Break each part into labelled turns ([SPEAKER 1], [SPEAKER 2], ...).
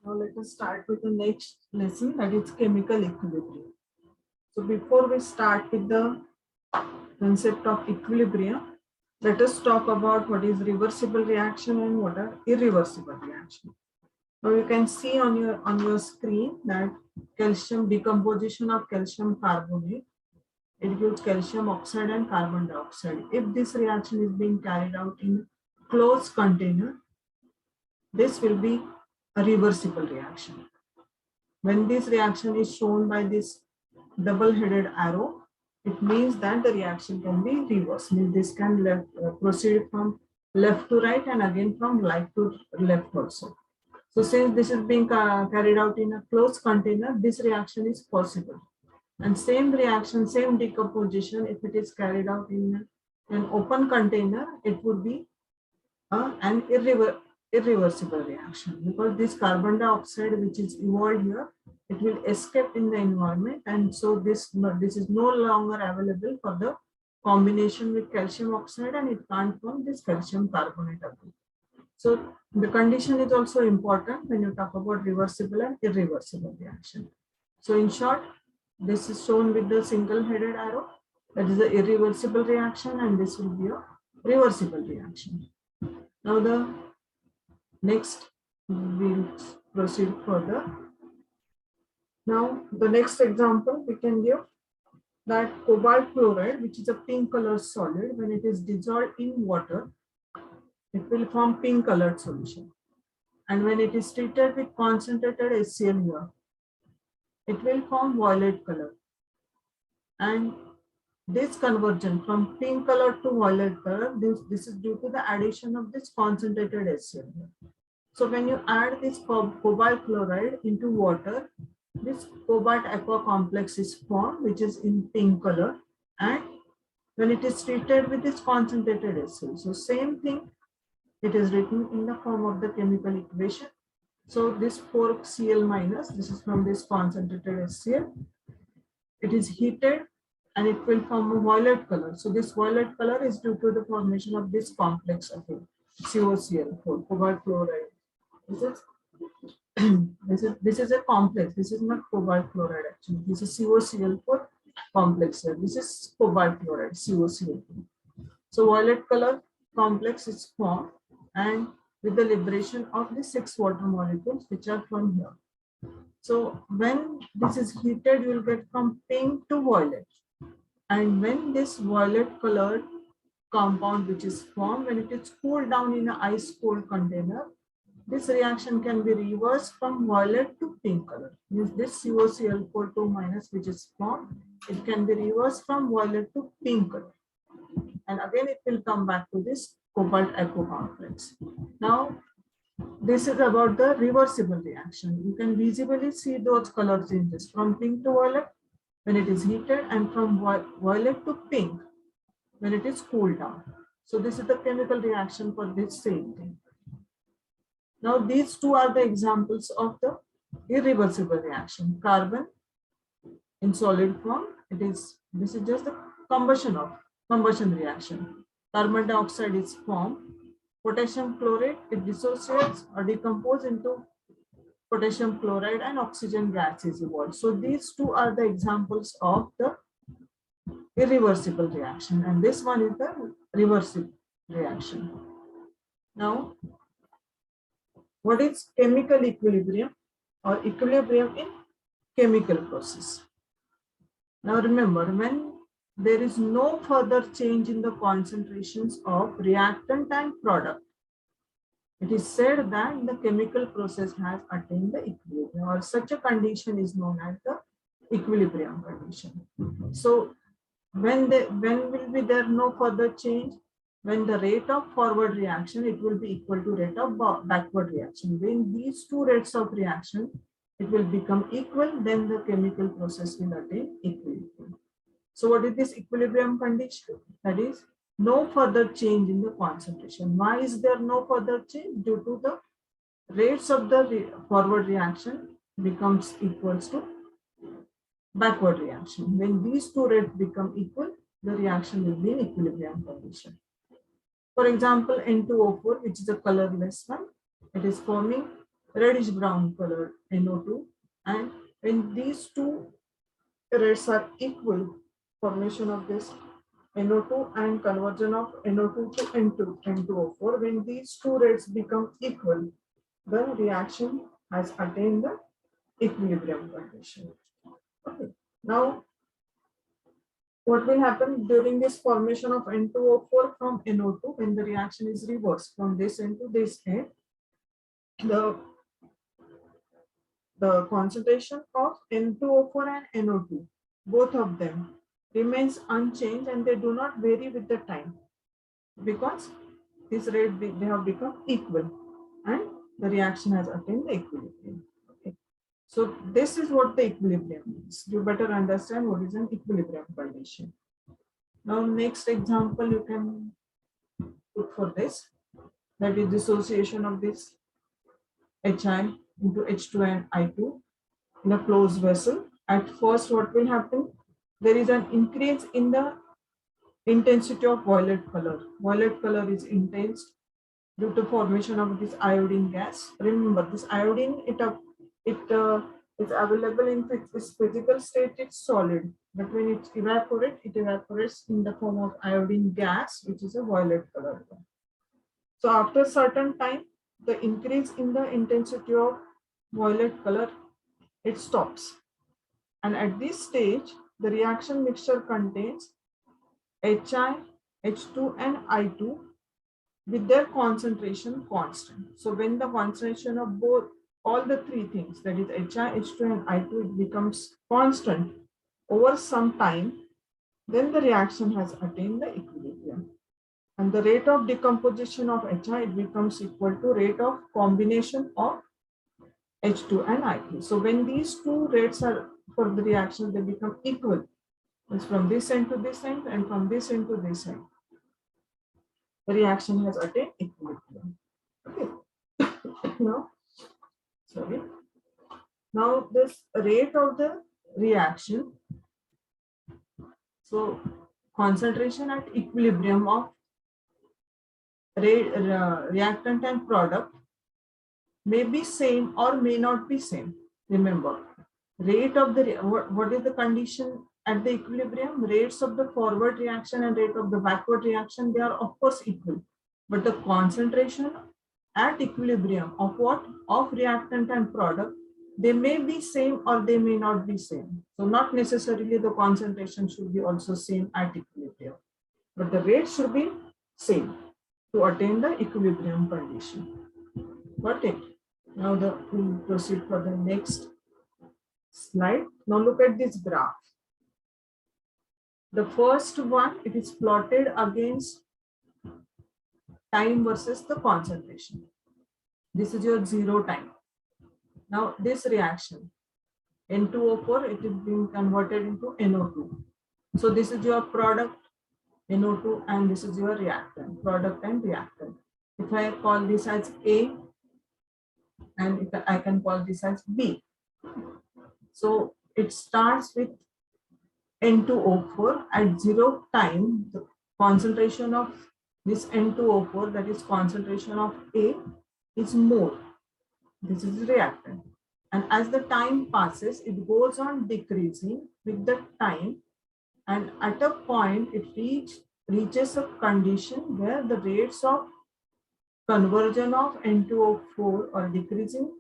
[SPEAKER 1] Now let us start with the next lesson, that is chemical equilibrium. So before we start with the concept of equilibrium, let us talk about what is reversible reaction and what are irreversible reaction. Now you can see on your screen that calcium decomposition of calcium carbonate, it gives calcium oxide and carbon dioxide. If this reaction is being carried out in closed container, this will be a reversible reaction. When this reaction is shown by this double-headed arrow, it means that the reaction can be reversed. Means this can proceed from left to right and again from right to left also. So since this is being carried out in a closed container, this reaction is possible. And same reaction, same decomposition, if it is carried out in an open container, it would be an irreversible reaction, because this carbon dioxide which is evolved here, it will escape in the environment, and so this is no longer available for the combination with calcium oxide, and it can't form this calcium carbonate again. So the condition is also important when you talk about reversible and irreversible reaction. So in short, this is shown with the single-headed arrow, that is the irreversible reaction, and this will be a reversible reaction. Now the next, we'll proceed further. Now the next example we can give, that cobalt chloride, which is a pink color solid, when it is dissolved in water, it will form pink colored solution. And when it is treated with concentrated HCl here, it will form violet color. And this conversion from pink color to violet color, this is due to the addition of this concentrated HCl here. So when you add this cobalt chloride into water, this cobalt aqua complex is formed, which is in pink color, and when it is treated with this concentrated HCl, so same thing, it is written in the form of the chemical equation. So this 4Cl minus, this is from this concentrated HCl, it is heated and it will form a violet color. So this violet color is due to the formation of this complex of it, COCl4, cobalt chloride. This is a complex. This is not cobalt chloride actually. This is COCl4 complex here. This is cobalt chloride, COCl4. So violet color complex is formed, and with the liberation of the 6 water molecules which are from here. So when this is heated, you will get from pink to violet. And when this violet colored compound which is formed, when it is cooled down in an ice cold container, this reaction can be reversed from violet to pink color. Means this COCl4 minus which is formed, it can be reversed from violet to pink color. And again, it will come back to this cobalt aqua complex. Now, this is about the reversible reaction. You can visibly see those color changes from pink to violet when it is heated, and from violet to pink when it is cooled down. So this is the chemical reaction for this same thing. Now these two are the examples of the irreversible reaction. Carbon in solid form, this is just the combustion reaction. Carbon dioxide is formed. Potassium chlorate, it dissociates or decomposes into potassium chloride, and oxygen gas is evolved. So these two are the examples of the irreversible reaction, and this one is the reversible reaction. Now, what is chemical equilibrium or equilibrium in chemical process? Now remember, when there is no further change in the concentrations of reactant and product, it is said that the chemical process has attained the equilibrium, or such a condition is known as the equilibrium condition. So when will be there no further change? When the rate of forward reaction, it will be equal to rate of backward reaction. When these two rates of reaction, it will become equal, then the chemical process will attain equilibrium. So what is this equilibrium condition? That is no further change in the concentration. Why is there no further change? Due to the rates of the forward reaction becomes equals to backward reaction. When these two rates become equal, the reaction will be in equilibrium condition. For example, N2O4, which is a colorless one, it is forming reddish brown color NO2, and when these two rates are equal, formation of this NO2 and conversion of NO2 to N2O4, when these two rates become equal, the reaction has attained the equilibrium condition. Okay. Now, what will happen during this formation of N2O4 from NO2 when the reaction is reversed from this end to this end? The concentration of N2O4 and NO2, both of them, remains unchanged and they do not vary with the time because this rate they have become equal and the reaction has attained the equilibrium. Okay. So this is what the equilibrium means. You better understand what is an equilibrium condition. Now next example you can put for this, that is dissociation of this HI into H2 and I2 in a closed vessel. At first, what will happen? There is an increase in the intensity of violet color. Violet color is intense due to formation of this iodine gas. Remember, this iodine, it is available in its physical state, it's solid. But when it evaporates in the form of iodine gas, which is a violet color. So after a certain time, the increase in the intensity of violet color, it stops. And at this stage, the reaction mixture contains HI, H2 and I2 with their concentration constant. So when the concentration of both, all the three things, that is HI, H2 and I2, it becomes constant over some time, then the reaction has attained the equilibrium. And the rate of decomposition of HI, it becomes equal to rate of combination of H2 and I2. So when these two rates are for the reaction, they become equal. It's from this end to this end and from this end to this end. The reaction has attained equilibrium. Okay. Now this rate of the reaction. So concentration at equilibrium of reactant and product may be same or may not be same. Remember, rate of the what is the condition at the equilibrium? Rates of the forward reaction and rate of the backward reaction, they are of course equal, but the concentration at equilibrium of what? Of reactant and product, they may be same or they may not be same. So not necessarily the concentration should be also same at equilibrium, but the rate should be same to attain the equilibrium condition. Got it? Now we'll proceed for the next slide. Now look at this graph. The first one, it is plotted against time versus the concentration. This is your zero time. Now this reaction, N2O4, it is being converted into NO2. So this is your product, NO2, and this is your reactant, product and reactant. If I call this as A, and I can call this as B. So it starts with N2O4 at zero time. The concentration of this N2O4, that is concentration of A, is more. This is reactant. And as the time passes, it goes on decreasing with the time. And at a point, it reaches a condition where the rates of conversion of N2O4 or decreasing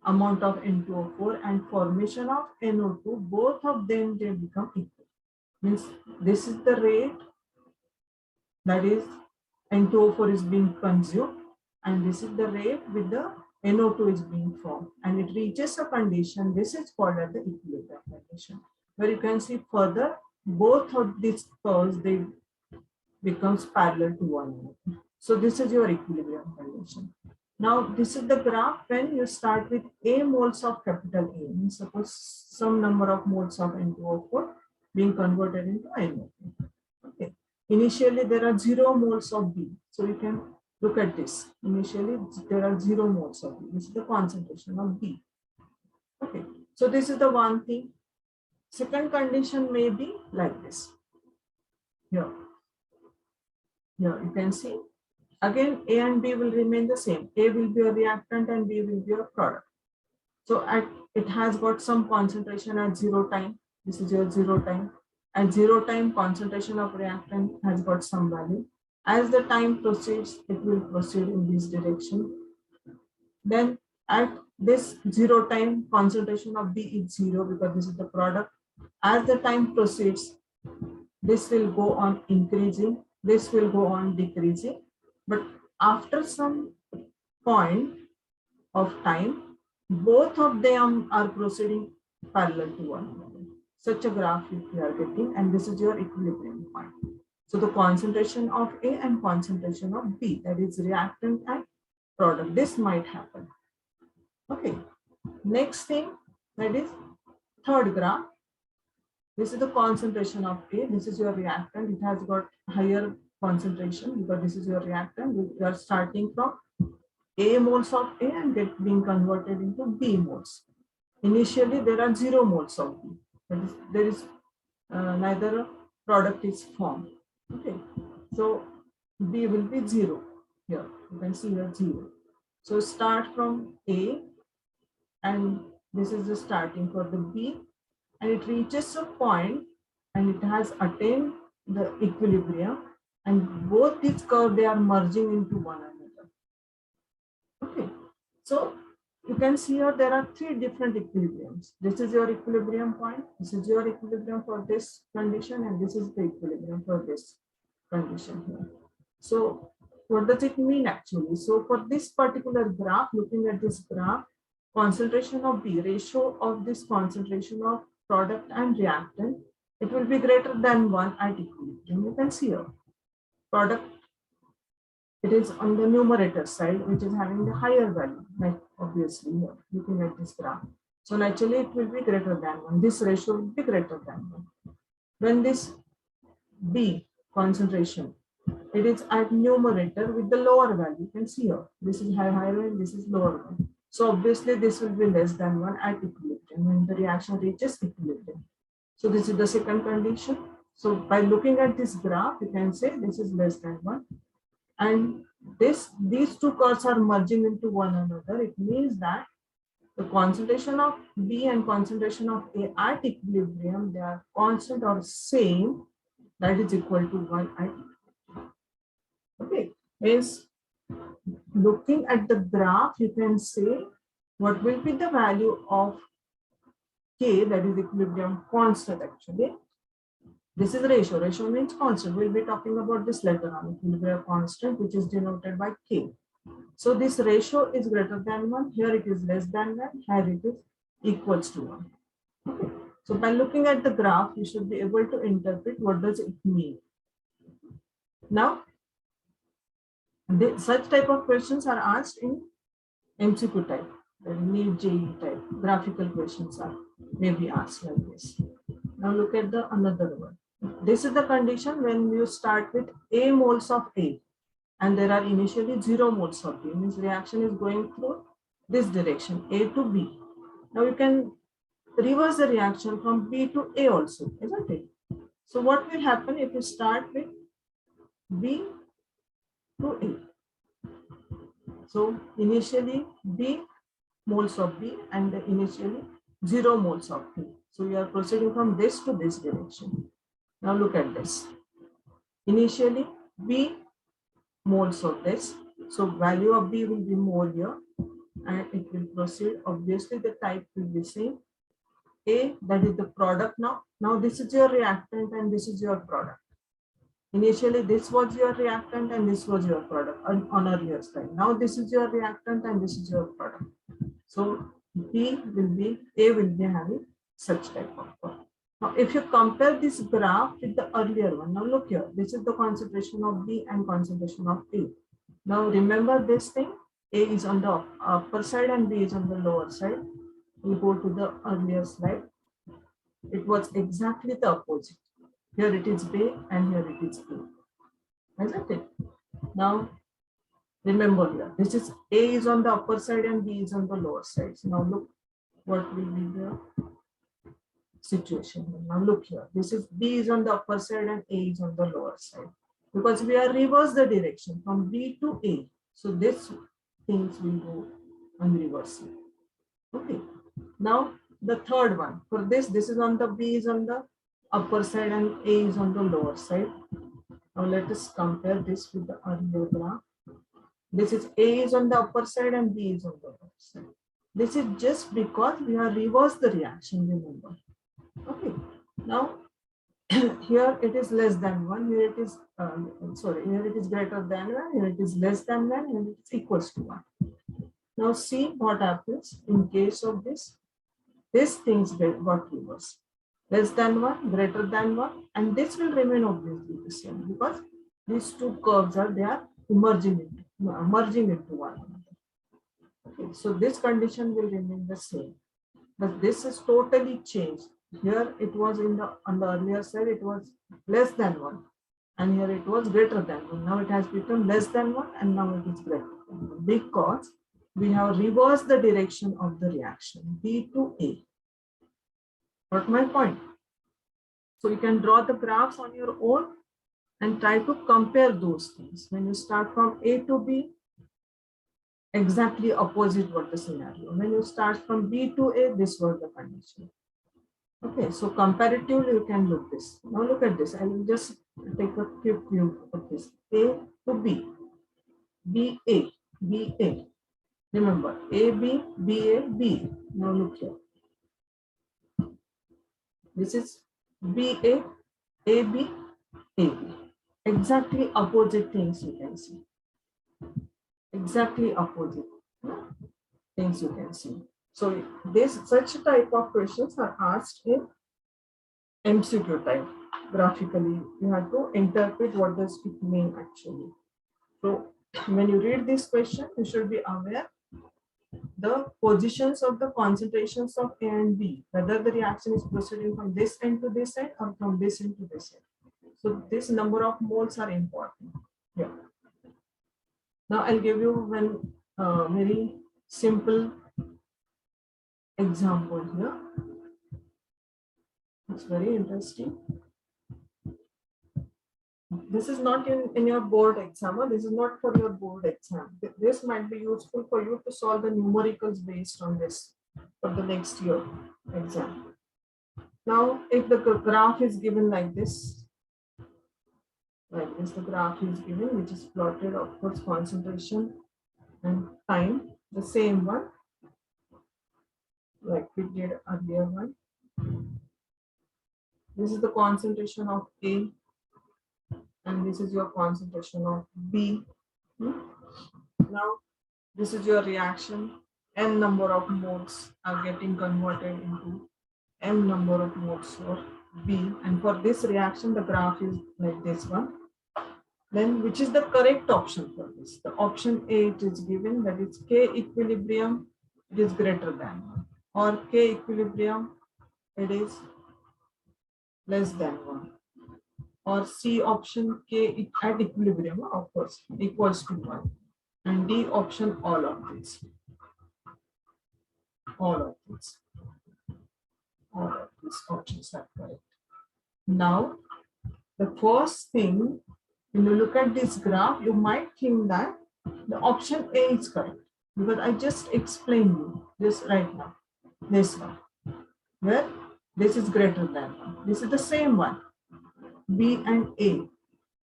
[SPEAKER 1] amount of N2O4 and formation of NO2, both of them, they become equal. Means this is the rate, that is N2O4 is being consumed, and this is the rate with the NO2 is being formed, and it reaches a condition. This is called as the equilibrium condition, where you can see further both of these curves, they becomes parallel to one another. So this is your equilibrium condition. Now this is the graph when you start with A moles of capital A. Means suppose some number of moles of N2O4 being converted into NO2. Okay. Initially there are 0 moles of B. So you can look at this. Initially there are 0 moles of B. This is the concentration of B. Okay. So this is the one thing. Second condition may be like this. Here you can see Again, A and B will remain the same. A will be a reactant and B will be a product. So it has got some concentration at 0 time. This is your 0 time. At 0 time, concentration of reactant has got some value. As the time proceeds, it will proceed in this direction. Then at this 0 time, concentration of B is 0 because this is the product. As the time proceeds, this will go on increasing, this will go on decreasing. But after some point of time, both of them are proceeding parallel to one another. Such a graph you are getting, and this is your equilibrium point. So the concentration of A and concentration of B, that is reactant and product, this might happen. Okay, next thing, that is third graph. This is the concentration of A. This is your reactant. It has got higher concentration because this is your reactant. You are starting from A moles of A and being converted into B moles. Initially, there are 0 moles of B. That is, there is neither a product is formed. Okay, so B will be 0 here. You can see here 0. So start from A, and this is the starting for the B, and it reaches a point and it has attained the equilibrium, and both these curves, they are merging into one another. Okay, so you can see here there are 3 different equilibriums. This is your equilibrium point, this is your equilibrium for this condition, and this is the equilibrium for this condition here. So what does it mean actually? So for this particular graph, looking at this graph, concentration of B, ratio of this concentration of product and reactant, it will be greater than 1 at equilibrium. You can see here, product, it is on the numerator side, which is having the higher value, like obviously here, looking at this graph. So naturally it will be greater than 1. This ratio will be greater than 1. When this B concentration, it is at numerator with the lower value. You can see here, this is higher and this is lower one. So obviously this will be less than 1 at equilibrium when the reaction reaches equilibrium. So this is the second condition. So by looking at this graph, you can say this is less than 1. And these two curves are merging into one another. It means that the concentration of B and concentration of A at equilibrium, they are constant or same, that is equal to 1 at equilibrium. Okay, means looking at the graph, you can say what will be the value of K, that is equilibrium constant actually. This is ratio. Ratio means constant. We'll be talking about this later on, equilibrium constant, which is denoted by K. So this ratio is greater than 1. Here it is less than 1. Here it is equals to 1. Okay. So by looking at the graph, you should be able to interpret what does it mean. Now, such type of questions are asked in MCQ type, the NEET JEE type. Graphical questions are maybe asked like this. Now look at the another one. This is the condition when you start with A moles of A, and there are initially 0 moles of B. Means reaction is going through this direction, A to B. Now you can reverse the reaction from B to A also, isn't it? So what will happen if you start with B to A? So initially B moles of B and initially 0 moles of B. So you are proceeding from this to this direction. Now look at this. Initially B moles of this. So value of B will be more here and it will proceed. Obviously the type will be same. A, that is the product now. Now this is your reactant and this is your product. Initially this was your reactant and this was your product on earlier slide. Now this is your reactant and this is your product. So A will be having such type of product. Now if you compare this graph with the earlier one, now look here, this is the concentration of B and concentration of A. Now remember this thing, A is on the upper side and B is on the lower side. We go to the earlier slide. It was exactly the opposite. Here it is B and here it is A. Isn't it? Now remember here, this is A is on the upper side and B is on the lower side. So now look what will be the situation. Now look here, this is B is on the upper side and A is on the lower side. because we are reverse the direction from B to A. So this things will go unreversible. Okay. Now the third one for this is on the B is on the upper side and A is on the lower side. Now let us compare this with the earlier graph. This is A is on the upper side and B is on the lower side. This is just because we have reversed the reaction, remember. Okay. Now here it is less than 1, here it is here it is greater than 1, here it is less than 1, and it is equals to 1. Now see what happens in case of this. These things got reversed. Less than 1, greater than 1, and this will remain obviously the same because these two curves are merging into one another. Okay, so this condition will remain the same, but this is totally changed. Here it was on the earlier side it was less than 1, and here it was greater than 1. Now it has become less than 1, and now it is greater than 1 because we have reversed the direction of the reaction B to A. Got my point? So you can draw the graphs on your own and try to compare those things. When you start from A to B, exactly opposite what the scenario. When you start from B to A, this was the condition. Okay, so comparatively you can look this. Now look at this. I will just take a quick view of this. A to B, B A, B A. Remember, A B, B A, B. Now look here. This is B A, A B, A B. Exactly opposite things you can see. Exactly opposite things you can see. So such type of questions are asked in MCQ type. Graphically, you have to interpret what does it mean actually. So when you read this question, you should be aware the positions of the concentrations of A and B, whether the reaction is proceeding from this end to this end or from this end to this end. So this number of moles are important. Yeah. Now I'll give you one very simple example here. It's very interesting. This is not in your board exam, or this is not for your board exam. This might be useful for you to solve the numericals based on this for the next year exam. Now, if the graph is given like this, the graph is given, which is plotted, of course, concentration and time, the same one, like we did earlier one. This is the concentration of A, and this is your concentration of B. Now, this is your reaction. N number of moles are getting converted into M number of moles for B. And for this reaction, the graph is like this one. Then which is the correct option for this? The option A, it is given that is K equilibrium, it is greater than 1. Or K equilibrium, it is less than 1. Or C option, K at equilibrium, of course, equals to 1. And D option, all of this. All of this. All of these options are correct. Now, the first thing, when you look at this graph, you might think that the option A is correct because I just explained you this right now. This one, where this is greater than 1. This is the same one, B and A,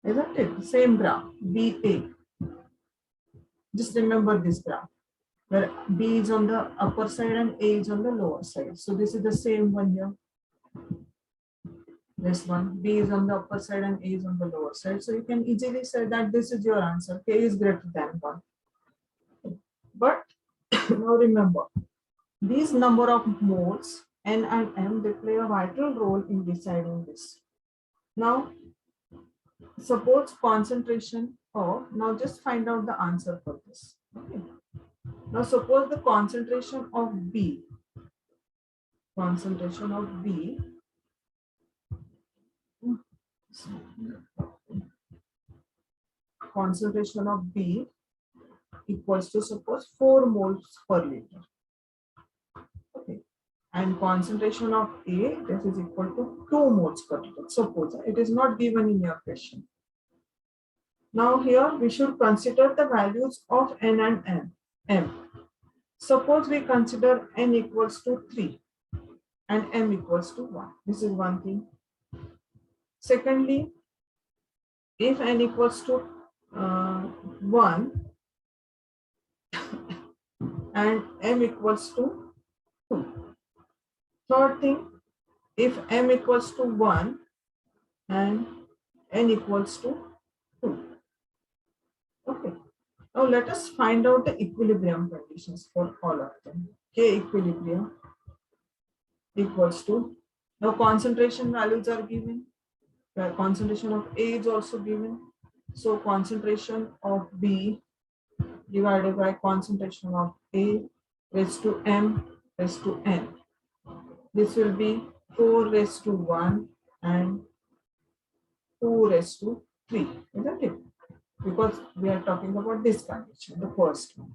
[SPEAKER 1] isn't it? The same graph, B, A. Just remember this graph, where B is on the upper side and A is on the lower side. So this is the same one here. This one, B is on the upper side and A is on the lower side. So you can easily say that this is your answer. K is greater than 1. But now remember, these number of moles, N and M, they play a vital role in deciding this. Now, suppose concentration of, now just find out the answer for this. Okay. Now suppose the concentration of B, equals to suppose 4 moles per liter. Okay. And concentration of A, this is equal to 2 moles per liter. Suppose it is not given in your question. Now here we should consider the values of N and M. Suppose we consider N equals to 3 and M equals to 1. This is one thing. Secondly, if N equals to 1 and M equals to 2. Third thing, if M equals to 1 and N equals to 2. Okay. Now let us find out the equilibrium conditions for all of them. K equilibrium equals to, now concentration values are given, the concentration of A is also given. So concentration of B divided by concentration of A raised to M raised to N. This will be 4 raised to 1 and 2 raised to 3, isn't it? Because we are talking about this condition, the first one.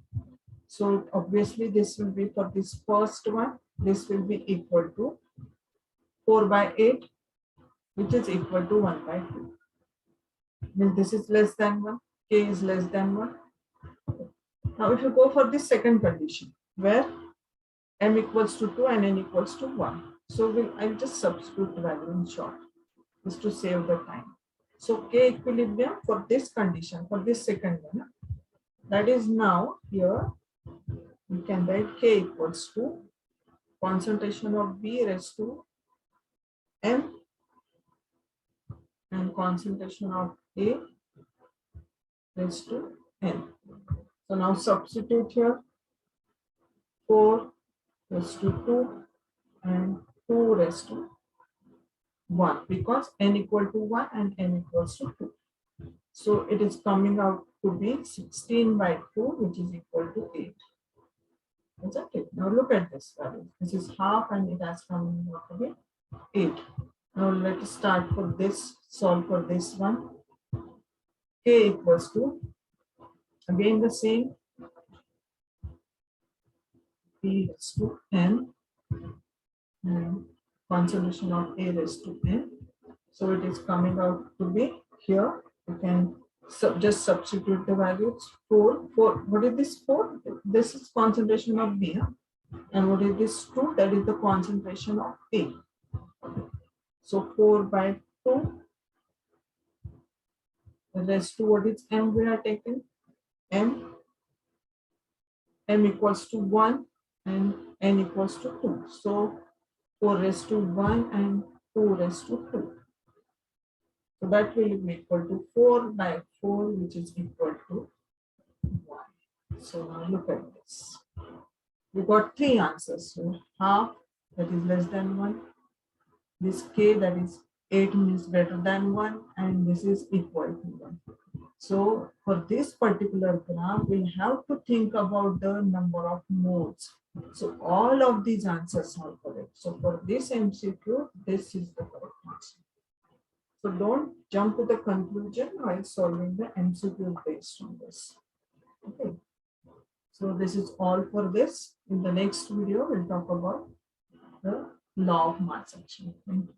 [SPEAKER 1] So obviously this will be for this first one, this will be equal to 4 by 8, which is equal to 1 by 2. Then this is less than 1, K is less than 1. Now if you go for the second condition, where M equals to 2 and N equals to 1. So I'll just substitute the value in short, just to save the time. So K equilibrium for this condition, for this second one, that is now here, we can write K equals to concentration of B raised to M and concentration of A raised to N. So now substitute here 4 raised to 2 and 2 raised to 1, because N equal to 1 and N equals to 2. So it is coming out to be 16 by 2, which is equal to 8. Isn't it? Now look at this value. This is half and it has come out to be 8. Now let us start for this, solve for this one. K equals to, again the same, B raised to N and concentration of A raised to N. So it is coming out to be here. You can just substitute the values. 4. What is this 4? This is concentration of B. Huh? And what is this 2? That is the concentration of A. So 4 by 2 raised to, what is M we are taking? M equals to 1 and N equals to 2. So 4 raised to 1 and 2 raised to 2. So that will be equal to 4 by 4, which is equal to 1. So now look at this. We got 3 answers. So half, that is less than 1. This K, that is 8, means greater than 1, and this is equal to 1. So for this particular graph, we have to think about the number of modes. So all of these answers are correct. So for this MCQ, this is the correct answer. So don't jump to the conclusion while solving the MCQ based on this. Okay. So this is all for this. In the next video, we'll talk about the law of mass action. Thank you.